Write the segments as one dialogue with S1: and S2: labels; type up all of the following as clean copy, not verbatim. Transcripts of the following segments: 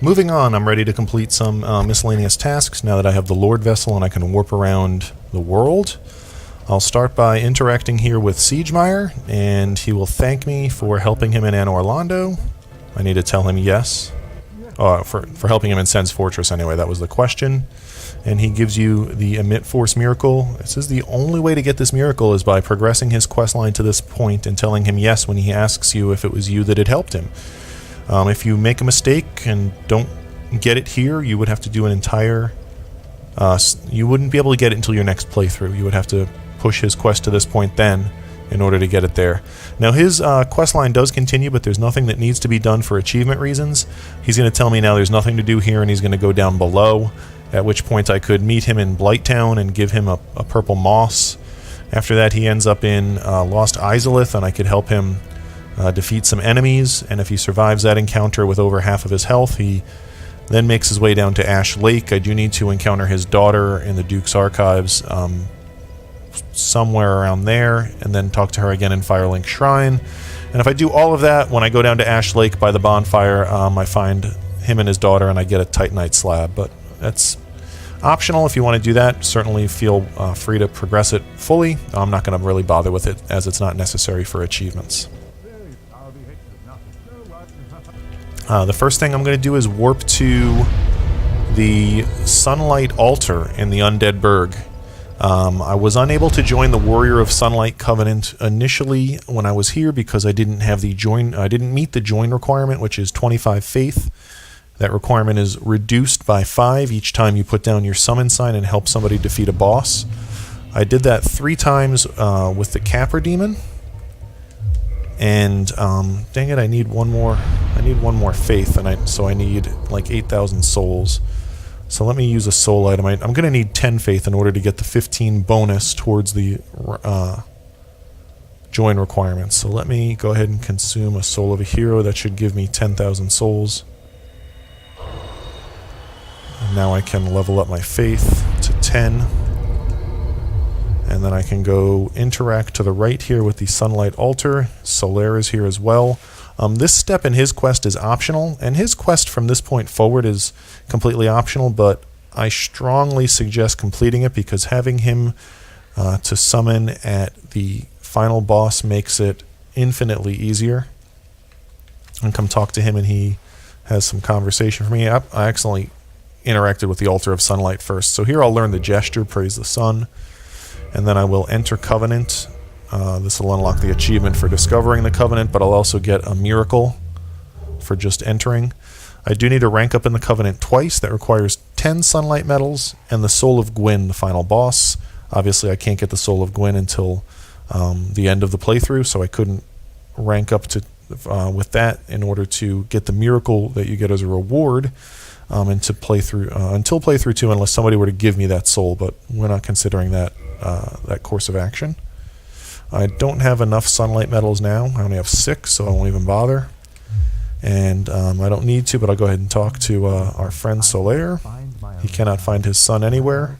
S1: Moving on, I'm ready to complete some miscellaneous tasks now that I have the Lord Vessel and I can warp around the world. I'll start by interacting here with Siegmeyer, and he will thank me for helping him in Anor Londo. I need to tell him yes. For helping him in Sen's Fortress anyway, that was the question. And he gives you the Emit Force Miracle. It says the only way to get this miracle is by progressing his questline to this point and telling him yes when he asks you if it was you that had helped him. If you make a mistake and don't get it here, you would have to do an entire... you wouldn't be able to get it until your next playthrough. You would have to push his quest to this point then in order to get it there. Now his questline does continue, but there's nothing that needs to be done for achievement reasons. He's going to tell me now there's nothing to do here, and he's going to go down below, at which point I could meet him in Blighttown and give him a purple moss. After that he ends up in Lost Izalith, and I could help him defeat some enemies, and if he survives that encounter with over half of his health, he then makes his way down to Ash Lake. I do need to encounter his daughter in the Duke's Archives somewhere around there, and then talk to her again in Firelink Shrine. And if I do all of that, when I go down to Ash Lake by the bonfire, I find him and his daughter, and I get a Titanite slab. But that's optional if you want to do that. Certainly feel free to progress it fully. I'm not going to really bother with it, as it's not necessary for achievements. The first thing I'm going to do is warp to the Sunlight Altar in the Undead Burg. I was unable to join the Warrior of Sunlight Covenant initially when I was here because I didn't meet the join requirement, which is 25 faith. That requirement is reduced by 5 each time you put down your summon sign and help somebody defeat a boss. I did that 3 times with the Capra Demon. And dang it, I need one more faith, and so I need like 8,000 souls. So let me use a soul item. I'm going to need 10 faith in order to get the 15 bonus towards the join requirements. So let me go ahead and consume a soul of a hero. That should give me 10,000 souls. And now I can level up my faith to 10. And then I can go interact to the right here with the Sunlight Altar. Solaire is here as well. This step in his quest is optional, and his quest from this point forward is completely optional, but I strongly suggest completing it because having him to summon at the final boss makes it infinitely easier. And come talk to him and he has some conversation for me. I accidentally interacted with the Altar of Sunlight first. So here I'll learn the gesture, Praise the Sun. And then I will enter Covenant. This will unlock the achievement for discovering the Covenant, but I'll also get a miracle for just entering. I do need to rank up in the Covenant twice. That requires 10 Sunlight Medals and the Soul of Gwyn, the final boss. Obviously, I can't get the Soul of Gwyn until the end of the playthrough, so I couldn't rank up to with that in order to get the miracle that you get as a reward and to play through until playthrough 2, unless somebody were to give me that soul, but we're not considering that course of action. I don't have enough Sunlight Medals now. I only have 6, so I won't even bother. And I don't need to, but I'll go ahead and talk to our friend Solaire. He cannot find his son anywhere.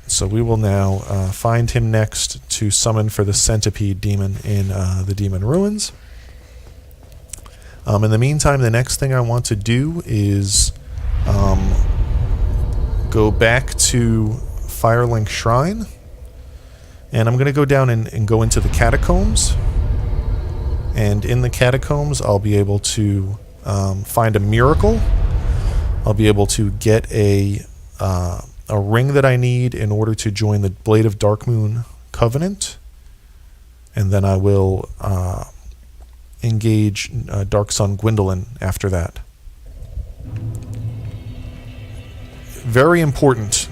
S1: So we will now find him next to summon for the Centipede Demon in the Demon Ruins. In the meantime, the next thing I want to do is go back to Firelink Shrine, and I'm going to go down and go into the Catacombs, and in the Catacombs I'll be able to find a miracle. I'll be able to get a ring that I need in order to join the Blade of Darkmoon Covenant, and then I will engage Dark Sun Gwyndolin after that. Very important,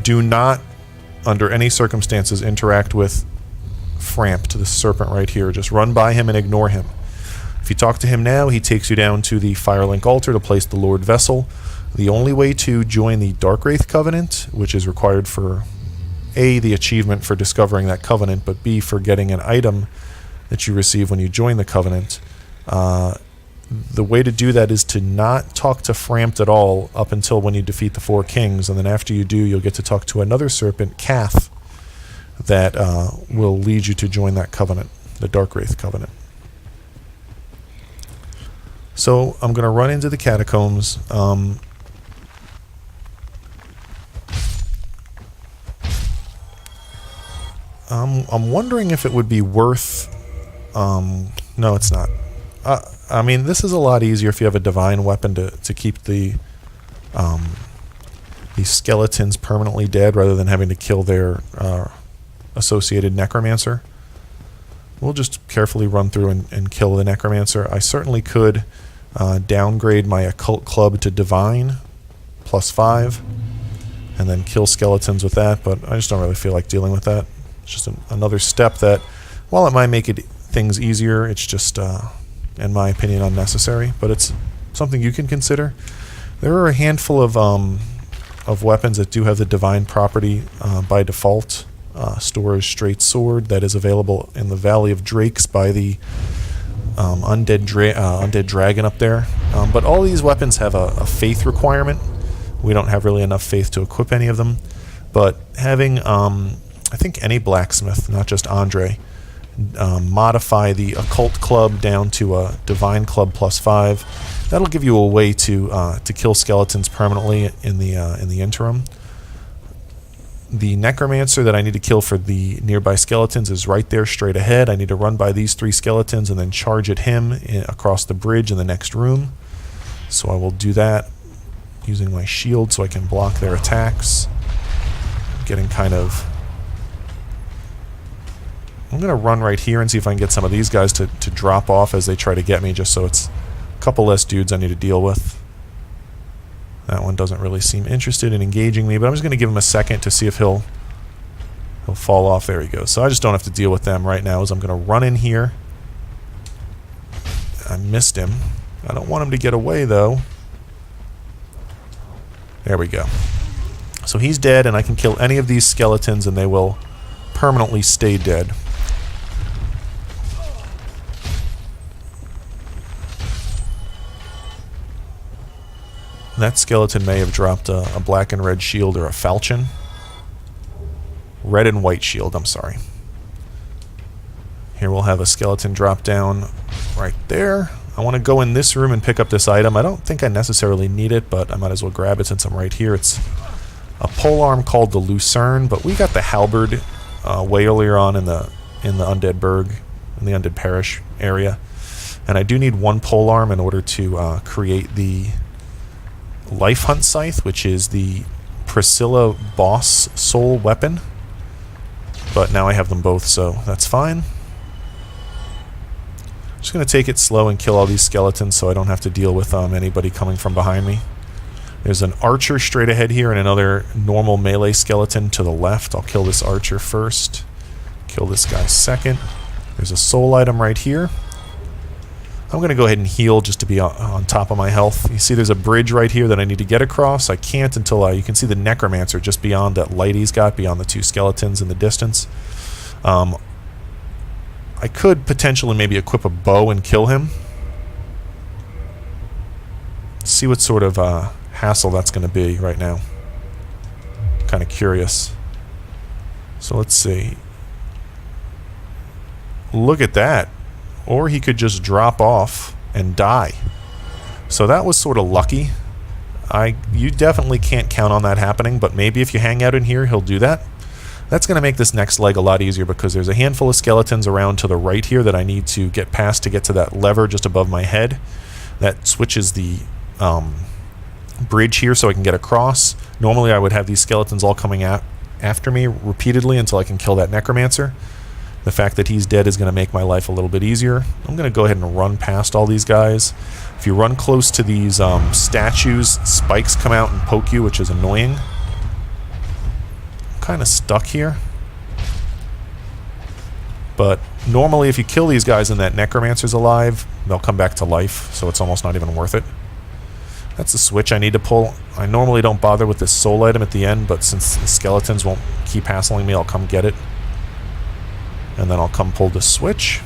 S1: do not, under any circumstances, interact with Frampt, the serpent right here. Just run by him and ignore him. If you talk to him now, he takes you down to the Firelink Altar to place the Lord Vessel. The only way to join the Darkwraith Covenant, which is required for A, the achievement for discovering that covenant, but B, for getting an item that you receive when you join the covenant, the way to do that is to not talk to Frampt at all up until when you defeat the 4 kings, and then after you do, you'll get to talk to another serpent, Kath, that will lead you to join that covenant, the Darkwraith Covenant. So I'm going to run into the catacombs. I'm wondering if it would be worth... no, it's not. I mean, this is a lot easier if you have a divine weapon to keep these skeletons permanently dead rather than having to kill their associated necromancer. We'll just carefully run through and kill the necromancer. I certainly could downgrade my occult club to divine +5 and then kill skeletons with that, but I just don't really feel like dealing with that. It's just another step that, while it might make things easier, it's just, in my opinion, unnecessary, but it's something you can consider. There are a handful of weapons that do have the divine property by default. Storage straight sword that is available in the Valley of Drakes by the undead dragon up there. But all these weapons have a faith requirement. We don't have really enough faith to equip any of them. But having, I think any blacksmith, not just Andre, modify the occult club down to a divine club +5, that'll give you a way to kill skeletons permanently in the interim. The necromancer that I need to kill for the nearby skeletons is right there straight ahead. I need to run by these 3 skeletons and then charge at him across the bridge in the next room. So I will do that using my shield so I can block their attacks. Getting kind of... I'm going to run right here and see if I can get some of these guys to drop off as they try to get me, just so it's a couple less dudes I need to deal with. That one doesn't really seem interested in engaging me, but I'm just going to give him a second to see if he'll fall off. There he goes. So I just don't have to deal with them right now, as I'm going to run in here. I missed him. I don't want him to get away, though. There we go. So he's dead, and I can kill any of these skeletons, and they will permanently stay dead. That skeleton may have dropped a black and red shield or a falchion. Red and white shield, I'm sorry. Here we'll have a skeleton drop down right there. I want to go in this room and pick up this item. I don't think I necessarily need it, but I might as well grab it since I'm right here. It's a polearm called the Lucerne, but we got the Halberd way earlier on in the Undead Burg, in the Undead Parish area. And I do need 1 polearm in order to create the Life Hunt Scythe, which is the Priscilla boss soul weapon. But now I have them both, so that's fine. Just going to take it slow and kill all these skeletons so I don't have to deal with anybody coming from behind me. There's an archer straight ahead here and another normal melee skeleton to the left. I'll kill this archer first. Kill this guy second. There's a soul item right here. I'm going to go ahead and heal just to be on top of my health. You see there's a bridge right here that I need to get across. I can't until you can see the necromancer just beyond that light he's got, beyond the 2 skeletons in the distance. I could potentially maybe equip a bow and kill him. See what sort of hassle that's going to be right now. Kind of curious. So let's see. Look at that. Or he could just drop off and die. So that was sort of lucky. You definitely can't count on that happening, but maybe if you hang out in here, he'll do that. That's going to make this next leg a lot easier because there's a handful of skeletons around to the right here that I need to get past to get to that lever just above my head. That switches the bridge here so I can get across. Normally I would have these skeletons all coming after me repeatedly until I can kill that necromancer. The fact that he's dead is going to make my life a little bit easier. I'm going to go ahead and run past all these guys. If you run close to these statues, spikes come out and poke you, which is annoying. I'm kind of stuck here. But normally if you kill these guys and that necromancer's alive, they'll come back to life, so it's almost not even worth it. That's the switch I need to pull. I normally don't bother with this soul item at the end, but since the skeletons won't keep hassling me, I'll come get it. And then I'll come pull the switch.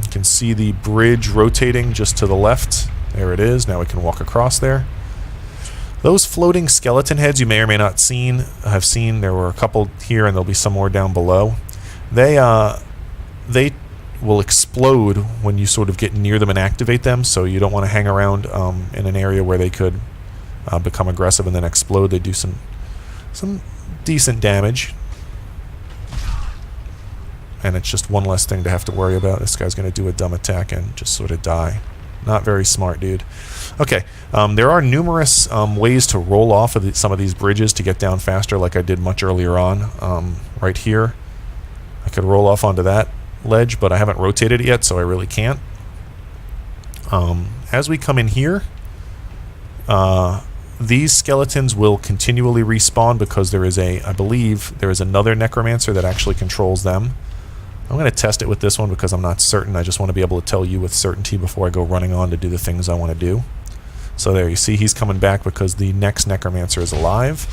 S1: You can see the bridge rotating just to the left. There it is. Now we can walk across there. Those floating skeleton heads you may or may not have seen. There were a couple here and there'll be some more down below. They will explode when you sort of get near them and activate them, so you don't want to hang around in an area where they could become aggressive and then explode. They do some decent damage, and it's just one less thing to have to worry about. This guy's going to do a dumb attack and just sort of die. Not very smart, dude. Okay, there are numerous ways to roll off of some of these bridges to get down faster, like I did much earlier on. Right here, I could roll off onto that ledge, but I haven't rotated it yet, so I really can't. As we come in here, these skeletons will continually respawn because there is I believe there is another necromancer that actually controls them. I'm going to test it with this one because I'm not certain. I just want to be able to tell you with certainty before I go running on to do the things I want to do. So there, you see he's coming back because the next necromancer is alive.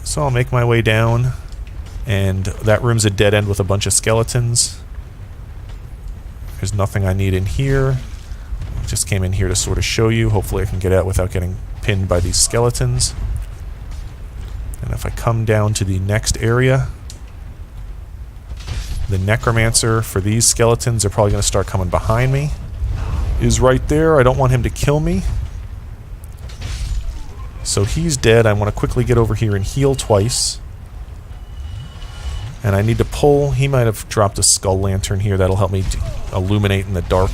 S1: So I'll make my way down, and that room's a dead end with a bunch of skeletons. There's nothing I need in here. I just came in here to sort of show you. Hopefully I can get out without getting pinned by these skeletons. And if I come down to the next area, the necromancer for these skeletons are probably going to start coming behind me. Is right there. I don't want him to kill me. So he's dead. I want to quickly get over here and heal twice. And I need to pull. He might have dropped a skull lantern here. That'll help me illuminate in the dark.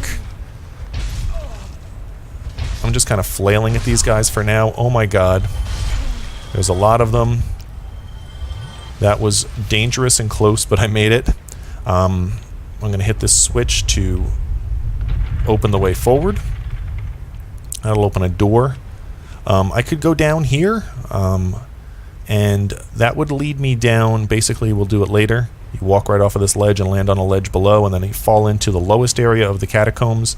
S1: I'm just kind of flailing at these guys for now. Oh my god. There's a lot of them. That was dangerous and close, but I made it. I'm going to hit this switch to open the way forward. That'll open a door. I could go down here, and that would lead me down. Basically, we'll do it later. You walk right off of this ledge and land on a ledge below, and then you fall into the lowest area of the catacombs,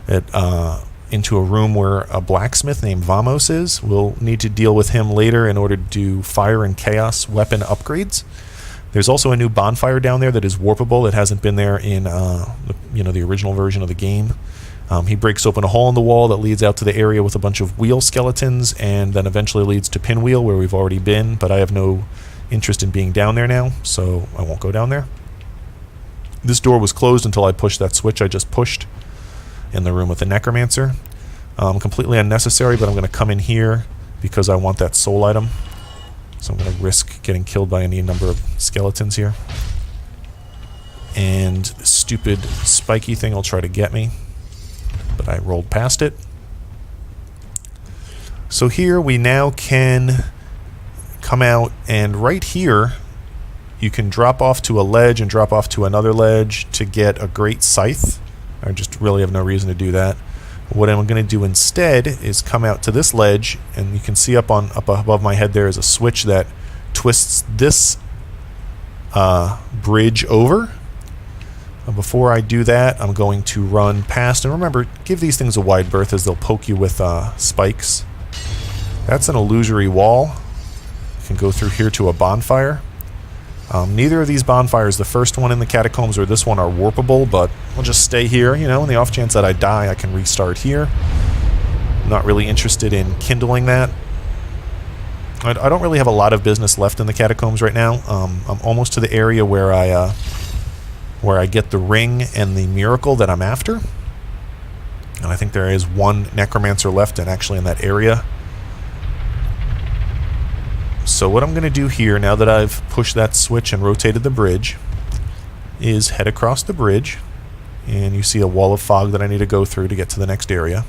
S1: into a room where a blacksmith named Vamos is. We'll need to deal with him later in order to do fire and chaos weapon upgrades. There's also a new bonfire down there that is warpable. It hasn't been there in the original version of the game. He breaks open a hole in the wall that leads out to the area with a bunch of wheel skeletons, and then eventually leads to Pinwheel, where we've already been, but I have no interest in being down there now, so I won't go down there. This door was closed until I pushed that switch I just pushed in the room with the necromancer. Completely unnecessary, but I'm going to come in here because I want that soul item. So I'm going to risk getting killed by any number of skeletons here. And the stupid spiky thing will try to get me, but I rolled past it. So here we now can come out, and right here you can drop off to a ledge and drop off to another ledge to get a great scythe. I just really have no reason to do that. What I'm going to do instead is come out to this ledge, and you can see up above my head there is a switch that twists this bridge over. Before I do that, I'm going to run past, and remember, give these things a wide berth as they'll poke you with spikes. That's an illusory wall. You can go through here to a bonfire. Neither of these bonfires, the first one in the catacombs or this one, are warpable, but we'll just stay here. In the off chance that I die, I can restart here. I'm not really interested in kindling that. I don't really have a lot of business left in the catacombs right now. I'm almost to the area where I get the ring and the miracle that I'm after. And I think there is one necromancer left, and actually in that area. So what I'm going to do here, now that I've pushed that switch and rotated the bridge, is head across the bridge, and you see a wall of fog that I need to go through to get to the next area.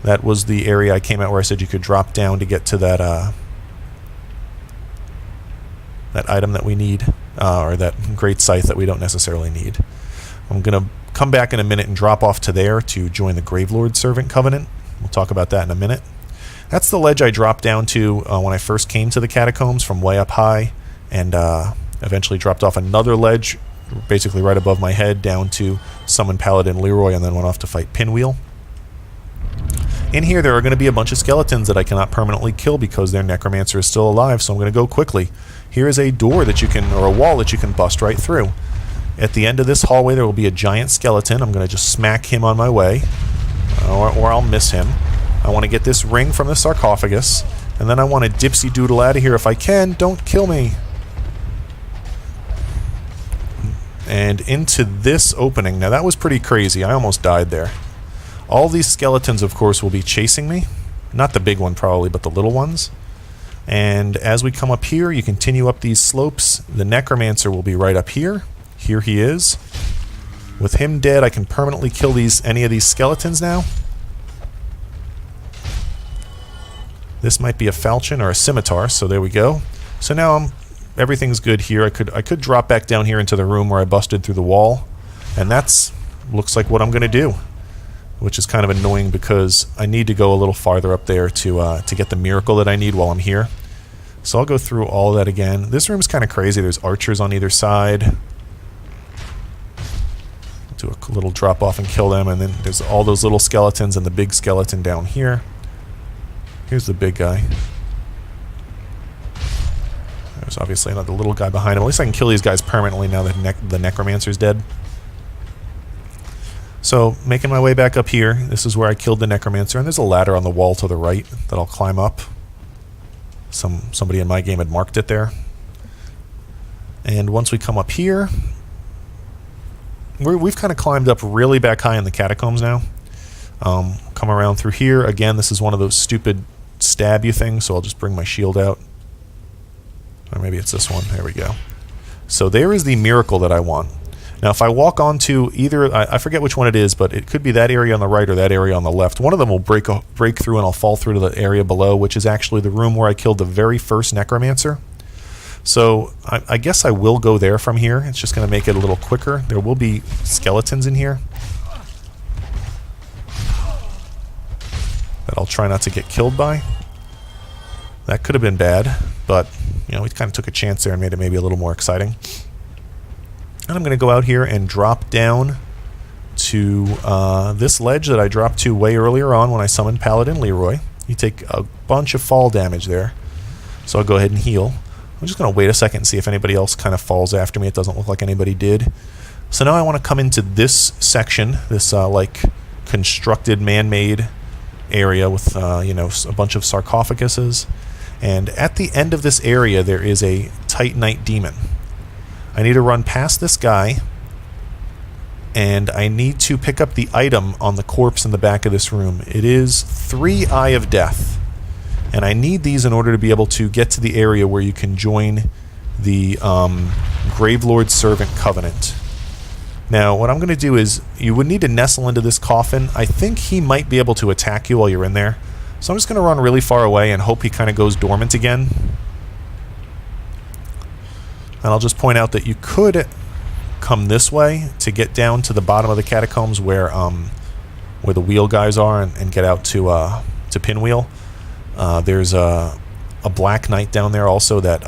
S1: That was the area I came out where I said you could drop down to get to that that item that we need, or that great scythe that we don't necessarily need. I'm going to come back in a minute and drop off to there to join the Gravelord Servant Covenant. We'll talk about that in a minute. That's the ledge I dropped down to when I first came to the catacombs from way up high, and eventually dropped off another ledge basically right above my head down to summon Paladin Leroy, and then went off to fight Pinwheel. In here there are going to be a bunch of skeletons that I cannot permanently kill because their necromancer is still alive, so I'm going to go quickly. Here is a door that you can, or a wall that you can bust right through. At the end of this hallway there will be a giant skeleton. I'm going to just smack him on my way, or I'll miss him. I want to get this ring from the sarcophagus, and then I want to dipsy doodle out of here if I can. Don't kill me. and into this opening. Now that was pretty crazy. I almost died there. All these skeletons, of course, will be chasing me. Not the big one probably, but the little ones. And as we come up here, you continue up these slopes. The necromancer will be right up here. Here he is. With him dead, I can permanently kill any of these skeletons now. This might be a falchion or a scimitar, so there we go. So now everything's good here. I could drop back down here into the room where I busted through the wall, and looks like what I'm going to do, which is kind of annoying because I need to go a little farther up there to get the miracle that I need while I'm here. So I'll go through all of that again. This room's kind of crazy. There's archers on either side. Do a little drop off and kill them, and then there's all those little skeletons and the big skeleton down here. Here's the big guy. There's obviously another little guy behind him. At least I can kill these guys permanently now that the necromancer's dead. So, making my way back up here. This is where I killed the necromancer, and there's a ladder on the wall to the right that I'll climb up. Somebody in my game had marked it there. And once we come up here, we've kind of climbed up really back high in the catacombs now. Come around through here. Again, this is one of those stupid stab you things, so I'll just bring my shield out. Or maybe it's this one. There we go. So there is the miracle that I want. Now if I walk onto either, I forget which one it is, but it could be that area on the right or that area on the left. One of them will break through and I'll fall through to the area below, which is actually the room where I killed the very first necromancer. So I guess I will go there from here. It's just going to make it a little quicker. There will be skeletons in here that I'll try not to get killed by. That could have been bad, but we kind of took a chance there and made it maybe a little more exciting. And I'm going to go out here and drop down to this ledge that I dropped to way earlier on when I summoned Paladin Leroy. You take a bunch of fall damage there, so I'll go ahead and heal. I'm just going to wait a second and see if anybody else kind of falls after me. It doesn't look like anybody did. So now I want to come into this section, this like constructed man-made area with a bunch of sarcophaguses. And at the end of this area there is a Titanite demon. I need to run past this guy, and I need to pick up the item on the corpse in the back of this room. It is 3 Eye of Death, and I need these in order to be able to get to the area where you can join the Gravelord's Servant Covenant. Now what I'm going to do is, you would need to nestle into this coffin. I think he might be able to attack you while you're in there, so I'm just going to run really far away and hope he kind of goes dormant again. And I'll just point out that you could come this way to get down to the bottom of the catacombs where the wheel guys are and get out to Pinwheel. There's a Black Knight down there also that...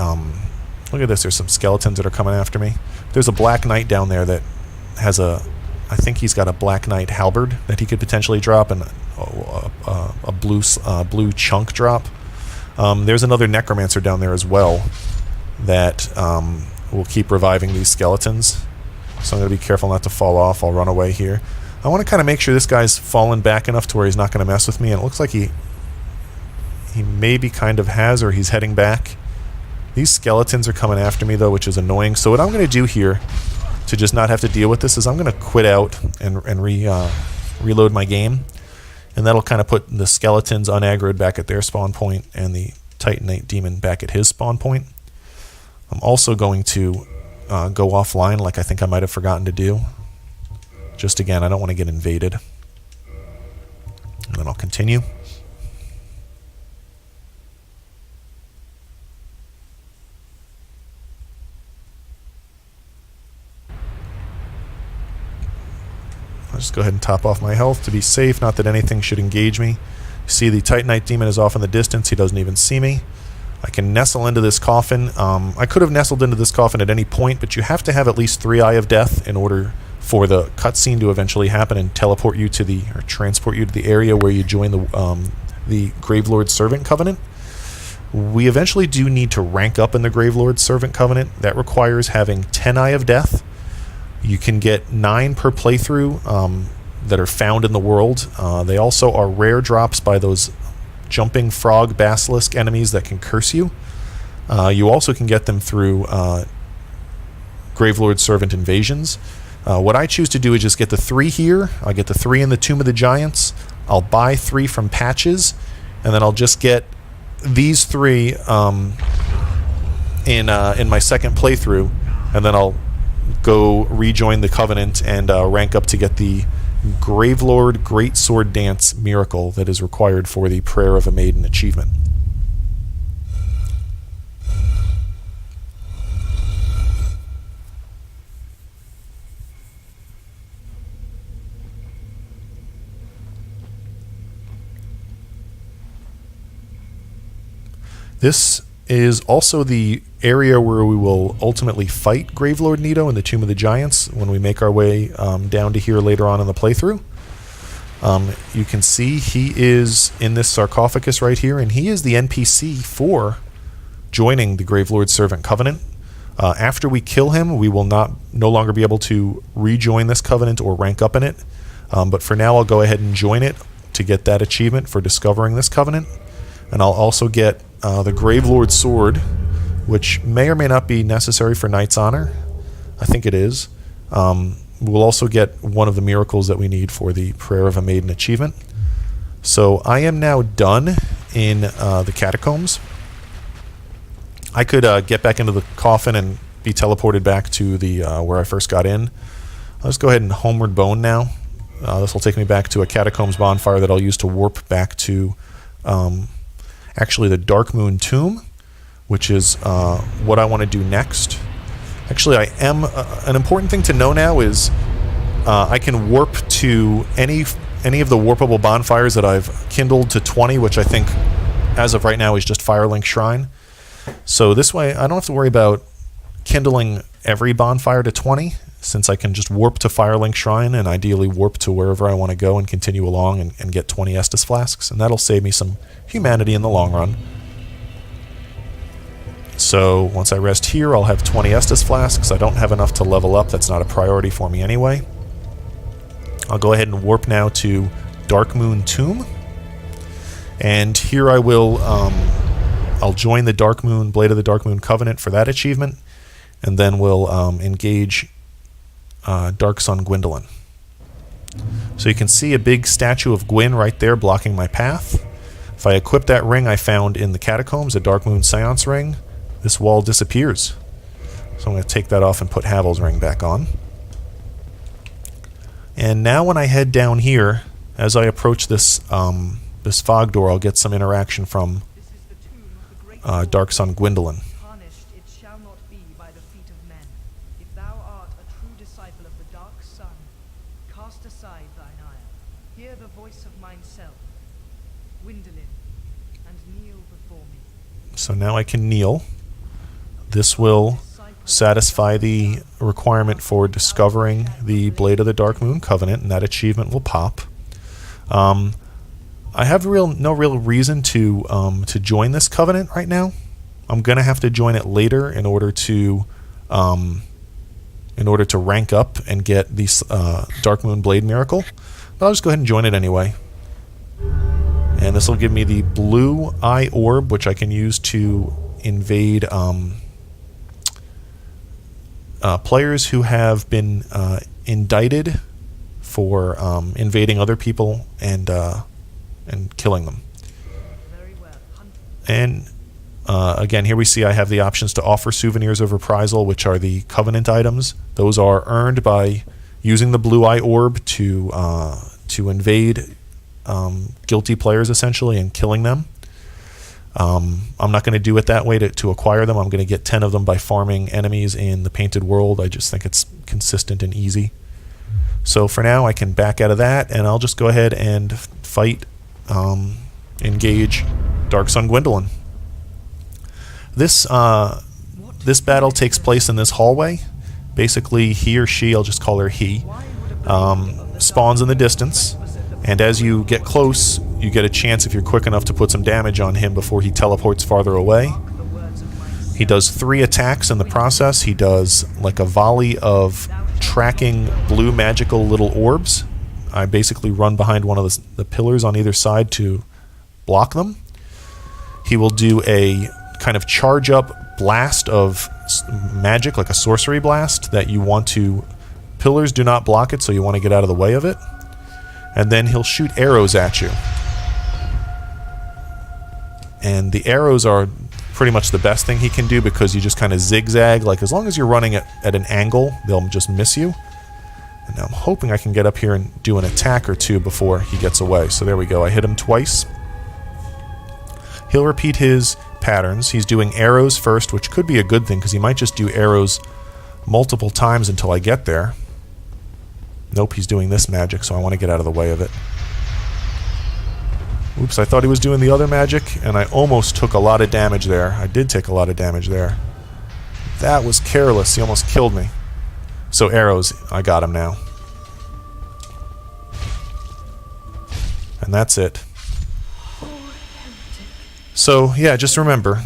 S1: look at this, there's some skeletons that are coming after me. There's a Black Knight down there that has I think he's got a Black Knight Halberd that he could potentially drop, and a blue chunk drop. There's another necromancer down there as well that will keep reviving these skeletons. So I'm going to be careful not to fall off. I'll run away here. I want to kind of make sure this guy's fallen back enough to where he's not going to mess with me, and it looks like he maybe kind of has, or he's heading back. These skeletons are coming after me though, which is annoying. So what I'm going to do here to just not have to deal with this is I'm going to quit out and reload my game, and that'll kind of put the skeletons unaggroed back at their spawn point and the Titanite demon back at his spawn point. I'm also going to go offline, like I think I might have forgotten to do. Just again, I don't want to get invaded. And then I'll continue. I'll just go ahead and top off my health to be safe, not that anything should engage me. You see the Titanite demon is off in the distance. He doesn't even see me. I can nestle into this coffin. I could have nestled into this coffin at any point, but you have to have at least 3 Eye of Death in order for the cutscene to eventually happen and teleport you to or transport you to the area where you join the Gravelord's Servant Covenant. We eventually do need to rank up in the Gravelord's Servant Covenant. That requires having 10 Eye of Death. You can get 9 per playthrough that are found in the world. They also are rare drops by those jumping frog basilisk enemies that can curse you. You also can get them through Gravelord Servant invasions. What I choose to do is just get the 3 here. I'll get the 3 in the Tomb of the Giants. I'll buy 3 from Patches, and then I'll just get these 3 in my second playthrough, and then I'll go rejoin the Covenant and rank up to get the Gravelord Greatsword Dance miracle that is required for the Prayer of a Maiden achievement. This is also the area where we will ultimately fight Gravelord Nito in the Tomb of the Giants when we make our way down to here later on in the playthrough. You can see he is in this sarcophagus right here, and he is the NPC for joining the Gravelord Servant Covenant. After we kill him, we will no longer be able to rejoin this covenant or rank up in it. But for now, I'll go ahead and join it to get that achievement for discovering this covenant. And I'll also get the Gravelord Sword, which may or may not be necessary for Knight's Honor. I think it is. We'll also get one of the miracles that we need for the Prayer of a Maiden achievement. So I am now done in the Catacombs. I could get back into the coffin and be teleported back to the where I first got in. Let's go ahead and Homeward Bone now. This will take me back to a Catacombs bonfire that I'll use to warp back to actually the Dark Moon Tomb, which is what I want to do next. Actually, an important thing to know now is I can warp to any of the warpable bonfires that I've kindled to 20, which I think as of right now is just Firelink Shrine. So this way I don't have to worry about kindling every bonfire to 20, since I can just warp to Firelink Shrine and ideally warp to wherever I want to go and continue along and get 20 Estus Flasks, and that'll save me some humanity in the long run. So once I rest here, I'll have 20 Estus Flasks. I don't have enough to level up. That's not a priority for me anyway. I'll go ahead and warp now to Dark Moon Tomb. And here I will, I'll join the Dark Moon, Blade of the Dark Moon Covenant for that achievement. And then we'll engage Dark Sun Gwyndolin. So you can see a big statue of Gwyn right there blocking my path. If I equip that ring I found in the Catacombs, a Dark Moon Seance ring, this wall disappears. So I'm going to take that off and put Havel's ring back on. And now when I head down here, as I approach this this fog door, I'll get some interaction from Dark Sun Gwyndolin. So now I can kneel. This will satisfy the requirement for discovering the Blade of the Dark Moon Covenant, and that achievement will pop. I have no real reason to join this covenant right now. I'm gonna have to join it later in order to rank up and get the Dark Moon Blade miracle. But I'll just go ahead and join it anyway. And this will give me the blue eye orb, which I can use to invade players who have been indicted for invading other people and killing them. And again, here we see I have the options to offer souvenirs of reprisal, which are the Covenant items. Those are earned by using the blue eye orb to invade guilty players essentially and killing them. I'm not going to do it that way to acquire them. I'm going to get 10 of them by farming enemies in the Painted World. I just think it's consistent and easy. So for now I can back out of that, and I'll just go ahead and fight, engage Dark Sun Gwyndolin. This battle takes place in this hallway. Basically he or she, I'll just call her he, spawns in the distance. And as you get close, you get a chance, if you're quick enough, to put some damage on him before he teleports farther away. He does 3 attacks in the process. He does like a volley of tracking blue magical little orbs. I basically run behind one of the pillars on either side to block them. He will do a kind of charge up blast of magic, like a sorcery blast, that you want to... Pillars do not block it, so you want to get out of the way of it. And then he'll shoot arrows at you. And the arrows are pretty much the best thing he can do, because you just kind of zigzag. Like, as long as you're running at an angle, they'll just miss you. And now I'm hoping I can get up here and do an attack or two before he gets away. So there we go. I hit him twice. He'll repeat his patterns. He's doing arrows first, which could be a good thing, because he might just do arrows multiple times until I get there. Nope, he's doing this magic, so I want to get out of the way of it. Oops, I thought he was doing the other magic, and I almost took a lot of damage there. I did take a lot of damage there. That was careless. He almost killed me. So arrows, I got him now. And that's it. So, yeah, just remember,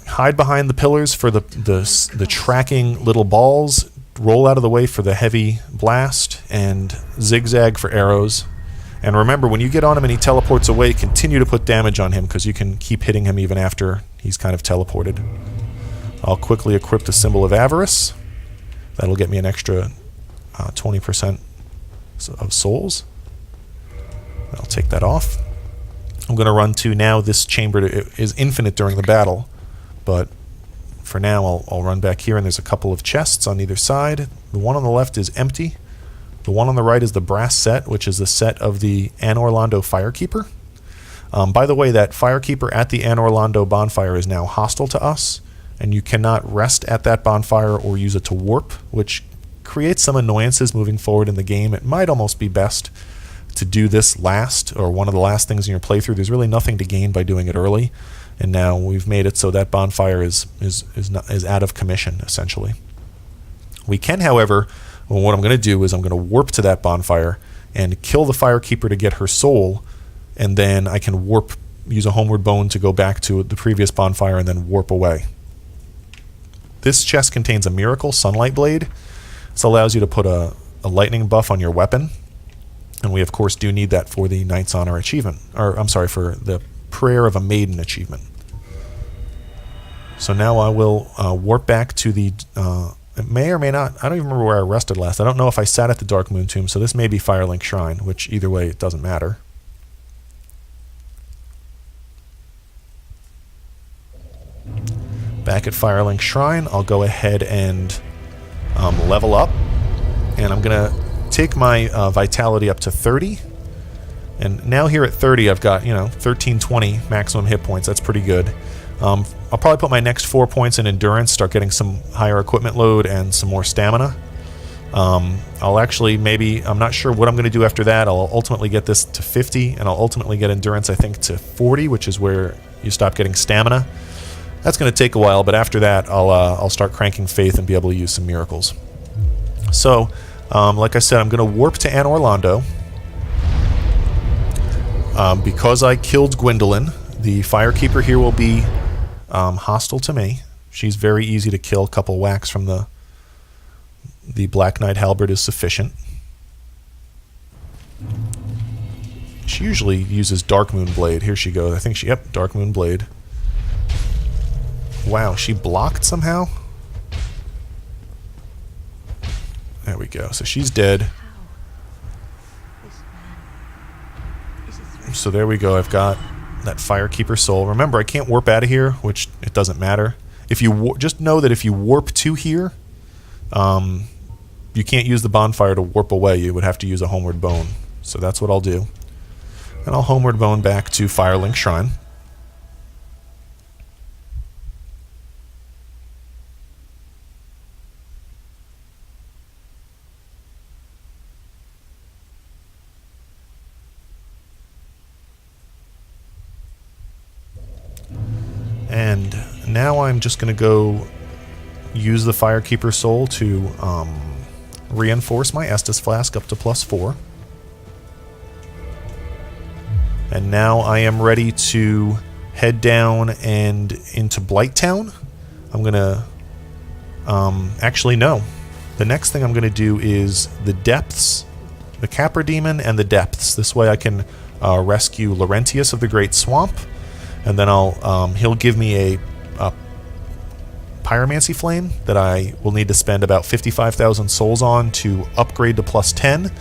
S1: hide behind the pillars for the tracking little balls, roll out of the way for the heavy blast, and zigzag for arrows. And remember, when you get on him and he teleports away, continue to put damage on him, because you can keep hitting him even after he's kind of teleported. I'll quickly equip the Symbol of Avarice. That'll get me an extra 20% of souls. I'll take that off. I'm going to run to now this chamber is infinite during the battle, but for now I'll run back here, and there's a couple of chests on either side. The one on the left is empty. The one on the right is the brass set, which is the set of the Anne Orlando Firekeeper. By the way, that Firekeeper at the Anne Orlando bonfire is now hostile to us, and you cannot rest at that bonfire or use it to warp, which creates some annoyances moving forward in the game. It might almost be best to do this last, or one of the last things in your playthrough. There's really nothing to gain by doing it early, and now we've made it so that bonfire is out of commission, essentially. We can, however, well, what I'm going to do is I'm going to warp to that bonfire and kill the Firekeeper to get her soul, and then I can warp, use a Homeward Bone to go back to the previous bonfire and then warp away. This chest contains a Miracle Sunlight Blade. This allows you to put a lightning buff on your weapon, and we of course do need that for the Knight's Honor achievement, or I'm sorry, for the Prayer of a Maiden achievement. So now I will warp back to the... it may or may not... I don't even remember where I rested last. I don't know if I sat at the Dark Moon Tomb, so this may be Firelink Shrine, which either way, it doesn't matter. Back at Firelink Shrine, I'll go ahead and level up. And I'm going to take my vitality up to 30. And now here at 30, I've got, 1320 maximum hit points. That's pretty good. I'll probably put my next 4 points in endurance, start getting some higher equipment load and some more stamina. I'll actually I'm not sure what I'm going to do after that. I'll ultimately get this to 50, and I'll ultimately get endurance, I think, to 40, which is where you stop getting stamina. That's going to take a while, but after that, I'll start cranking faith and be able to use some miracles. So, like I said, I'm going to warp to Anne Orlando. Because I killed Gwyndolin, the Firekeeper here will be hostile to me. She's very easy to kill. A couple whacks from the Black Knight Halberd is sufficient. She usually uses Dark Moon Blade. Here she goes. I think yep, Dark Moon Blade. Wow, she blocked somehow? There we go. So she's dead. So there we go. I've got that Firekeeper soul. Remember, I can't warp out of here, which it doesn't matter. If you just know that if you warp to here, you can't use the bonfire to warp away. You would have to use a Homeward Bone. So that's what I'll do. And I'll Homeward Bone back to Firelink Shrine. And now I'm just going to go use the Firekeeper Soul to reinforce my Estus Flask up to +4. And now I am ready to head down and into Blighttown. I'm going to... actually, no. The next thing I'm going to do is the Depths, the Capra Demon, and the Depths. This way I can rescue Laurentius of the Great Swamp. And then he'll give me a Pyromancy Flame that I will need to spend about 55,000 souls on to upgrade to +10,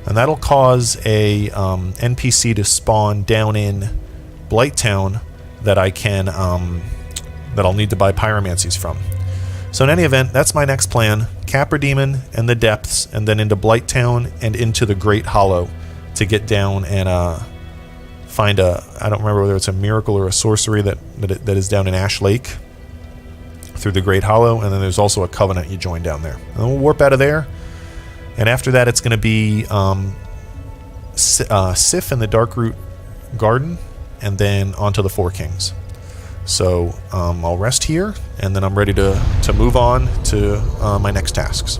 S1: and that'll cause a NPC to spawn down in Blighttown that I can that I'll need to buy pyromancies from. So in any event, that's my next plan: Capra Demon and the Depths, and then into Blighttown and into the Great Hollow to get down and find I don't remember whether it's a miracle or a sorcery that is down in Ash Lake through the Great Hollow, and then there's also a Covenant you join down there. And then we'll warp out of there, and after that it's going to be Sif in the Darkroot Garden, and then onto the Four Kings. So I'll rest here, and then I'm ready to move on to my next tasks.